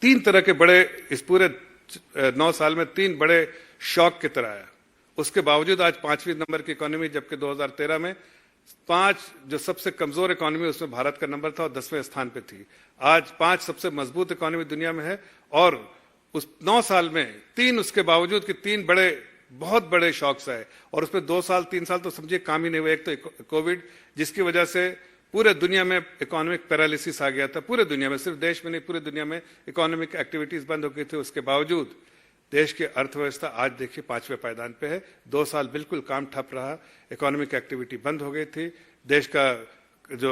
तीन तरह के बड़े, इस पूरे 9 साल में 3 बड़े शॉक की तरह आया। उसके बावजूद आज 5वीं नंबर की इकोनॉमी, जबकि 2013 में 5 जो सबसे कमजोर इकोनॉमी उसमें भारत का नंबर था और 10वें स्थान पे थी। आज 5 सबसे मजबूत इकोनॉमी दुनिया में है और उस 9 साल में 3 उसके बावजूद कि 3 बड़े बहुत बड़े शॉक्स आए और उसमें 2 साल 3 साल तो समझिए काम ही नहीं हुआ। एक तो कोविड, जिसकी वजह से पूरे दुनिया में इकोनॉमिक पैरालिसिस आ गया था, पूरे दुनिया में, सिर्फ देश में नहीं पूरे दुनिया में इकोनॉमिक एक्टिविटीज बंद हो गई थी। उसके बावजूद देश की अर्थव्यवस्था आज देखिए 5वें पायदान पे है। 2 साल बिल्कुल काम ठप रहा, इकोनॉमिक एक्टिविटी बंद हो गई थी, देश का जो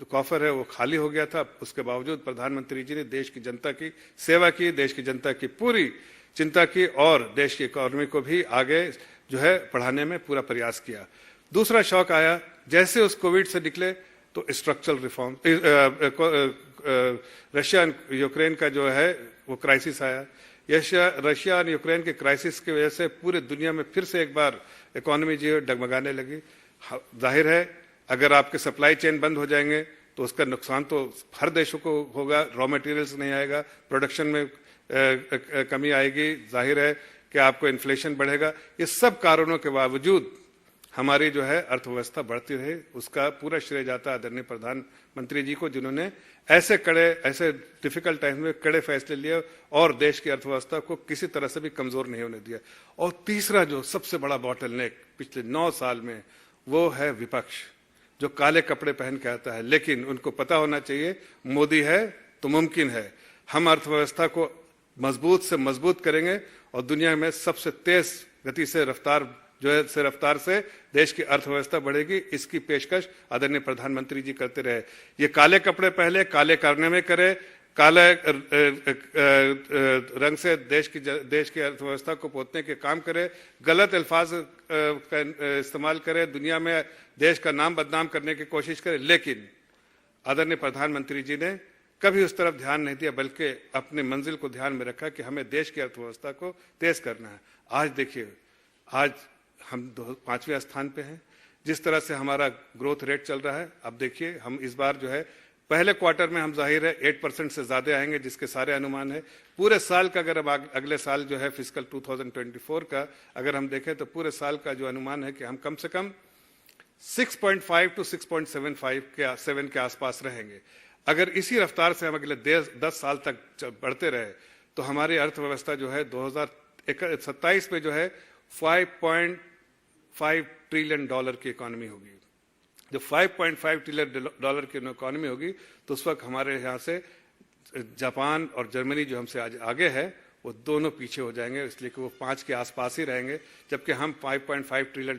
कॉफर है वो खाली हो गया था। उसके बावजूद प्रधानमंत्री जी ने देश की जनता की सेवा की, देश की जनता की पूरी चिंता की और देश की इकोनॉमी को भी आगे जो है बढ़ाने में पूरा प्रयास किया। दूसरा शॉक आया जैसे उस कोविड से निकले तो स्ट्रक्चरल रिफॉर्म, रशिया यूक्रेन का जो है वो क्राइसिस आया। रशिया और यूक्रेन के क्राइसिस की वजह से पूरे दुनिया में फिर से एक बार इकोनॉमी जो है डगमगाने लगी। जाहिर है अगर आपके सप्लाई चेन बंद हो जाएंगे तो उसका नुकसान तो हर देशों को होगा। रॉ मटेरियल्स नहीं आएगा, प्रोडक्शन में कमी आएगी, जाहिर है कि आपको इन्फ्लेशन बढ़ेगा। ये सब कारणों के बावजूद हमारी जो है अर्थव्यवस्था बढ़ती रही। उसका पूरा श्रेय जाता है आदरणीय प्रधानमंत्री जी को, जिन्होंने ऐसे डिफिकल्ट टाइम में कड़े फैसले लिए और देश की अर्थव्यवस्था को किसी तरह से भी कमजोर नहीं होने दिया। और तीसरा जो सबसे बड़ा बॉटलनेक पिछले 9 साल में वो है विपक्ष, जो काले कपड़े पहन के आता है, लेकिन उनको पता होना चाहिए मोदी है तो मुमकिन है। हम अर्थव्यवस्था को मजबूत से मजबूत करेंगे और दुनिया में सबसे तेज गति से रफ्तार से देश की अर्थव्यवस्था बढ़ेगी। इसकी पेशकश आदरणीय प्रधानमंत्री जी करते रहे। ये काले कपड़े पहले, काले करने में करे, काले रंग से देश की अर्थव्यवस्था को पोतने के काम करे, गलत अल्फाज का इस्तेमाल करे, दुनिया में देश का नाम बदनाम करने की कोशिश करे। लेकिन आदरणीय प्रधानमंत्री जी ने कभी उस तरफ ध्यान नहीं दिया, बल्कि अपनी मंजिल को ध्यान में रखा कि हमें देश की अर्थव्यवस्था को तेज करना है। आज देखिए, आज हम 5वें स्थान पे हैं। जिस तरह से हमारा ग्रोथ रेट चल रहा है, अब देखिए हम इस बार जो है पहले क्वार्टर में हम जाहिर है 8% से ज्यादा आएंगे, जिसके सारे अनुमान है। पूरे साल का अगर अब अगले साल जो है फिस्कल 2024 का अगर हम देखें तो पूरे साल का जो अनुमान है कि हम कम से कम 6.5 to 6.75 के आसपास रहेंगे। अगर इसी रफ्तार से हम अगले 10 साल तक बढ़ते रहे तो हमारी अर्थव्यवस्था जो है 2027 में जो है $5.5 ट्रिलियन की इकोनॉमी होगी। जब $5.5 ट्रिलियन की इकोनॉमी होगी तो उस वक्त हमारे यहाँ से जापान और जर्मनी जो हमसे आज आगे है वो दोनों पीछे हो जाएंगे, इसलिए कि वो 5 के आसपास ही रहेंगे, जबकि हम $5.5 ट्रिलियन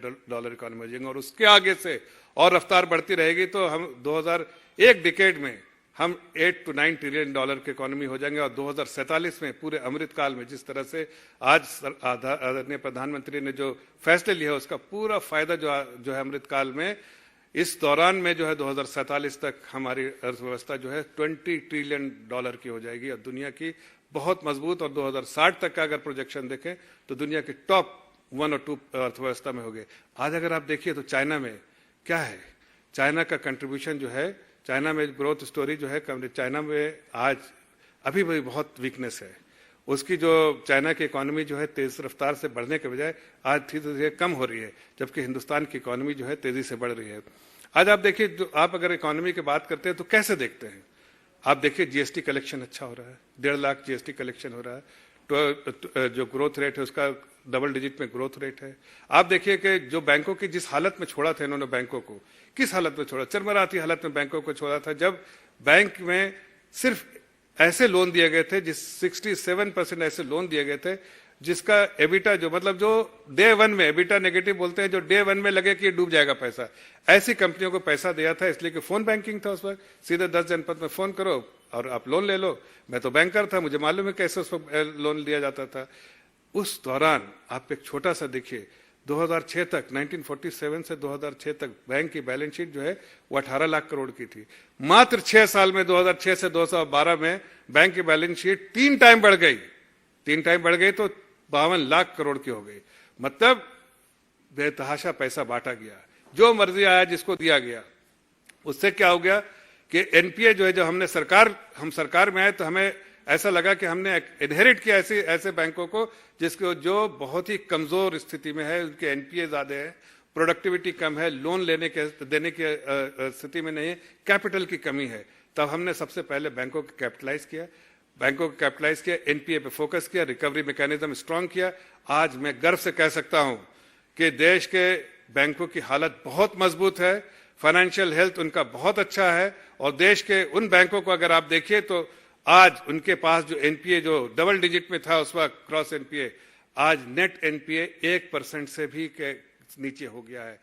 इकोनॉमी हो जाएंगे। और उसके आगे से और रफ्तार बढ़ती रहेगी तो हम 2001 डिकेड में हम $8 to 9 ट्रिलियन की इकोनॉमी हो जाएंगे। और 2047 में पूरे अमृत काल में जिस तरह से आज आदरणीय प्रधानमंत्री ने जो फैसले लिए उसका पूरा फायदा जो है अमृत काल में इस दौरान में जो है 2047 तक हमारी अर्थव्यवस्था जो है $20 ट्रिलियन की हो जाएगी और दुनिया की बहुत मजबूत। और 2060 तक का अगर प्रोजेक्शन देखें तो दुनिया की टॉप 1 और 2 अर्थव्यवस्था में हो गए। आज अगर आप देखिए तो चाइना में क्या है, चाइना का कंट्रीब्यूशन जो है, चाइना में ग्रोथ स्टोरी जो है, चाइना में आज अभी भी बहुत वीकनेस है। उसकी जो चाइना की इकोनॉमी जो है तेज रफ्तार से बढ़ने के बजाय आज धीरे धीरे कम हो रही है, जबकि हिंदुस्तान की इकोनॉमी जो है तेजी से बढ़ रही है। आज आप देखिए, जो आप अगर इकोनॉमी की बात करते हैं तो कैसे देखते हैं? आप देखिए जीएसटी कलेक्शन अच्छा हो रहा है, 1.5 लाख जीएसटी कलेक्शन हो रहा है, तो जो ग्रोथ रेट है उसका डबल डिजिट में ग्रोथ रेट है। आप देखिए कि जो बैंकों की जिस हालत में छोड़ा था इन्होंने बैंकों को, किस हालत में छोड़ा, चरमराती हालत में बैंकों को छोड़ा था, जब बैंक में सिर्फ ऐसे लोन दिए गए थे, जिस 67% ऐसे लोन दिए गए थे जिसका एबिटा जो मतलब जो डे 1 में एबिटा नेगेटिव बोलते हैं, जो डे 1 में लगे कि ये डूब जाएगा पैसा, ऐसी कंपनियों को पैसा दिया था। इसलिए कि फोन बैंकिंग था उस वक्त, सीधे 10 जनपद में फोन करो और आप लोन ले लो। मैं तो बैंकर था, मुझे मालूम है कैसे उस पर लोन लिया जाता था। उस दौरान आप एक छोटा सा देखिए, 2006 तक 1947 से 2006 तक बैंक की बैलेंस शीट जो है वो 18 लाख करोड़ की थी। मात्र 6 साल में 2006 से 2012 में बैंक की बैलेंस शीट 3 टाइम बढ़ गई, 3 टाइम बढ़ गई तो 52 लाख करोड़ की हो गई। मतलब बेतहाशा पैसा बांटा गया, जो मर्जी आया जिसको दिया गया। उससे क्या हो गया कि एनपीए जो है, जो हम सरकार में आए तो हमें ऐसा लगा कि हमने इनहेरिट किया ऐसे बैंकों को जिसको जो बहुत ही कमजोर स्थिति में है, उनके एनपीए ज्यादा है, प्रोडक्टिविटी कम है, लोन देने की स्थिति में नहीं है, कैपिटल की कमी है। तब हमने सबसे पहले बैंकों को कैपिटलाइज किया, एनपीए पे फोकस किया, रिकवरी मैकेनिज्म स्ट्रांग किया। आज मैं गर्व से कह सकता हूं कि देश के बैंकों की हालत बहुत मजबूत है, फाइनेंशियल हेल्थ उनका बहुत अच्छा है, और देश के उन बैंकों को अगर आप देखिए तो आज उनके पास जो एनपीए जो डबल डिजिट में था उस वक्त क्रॉस एनपीए, आज नेट एनपीए 1% से भी नीचे हो गया है।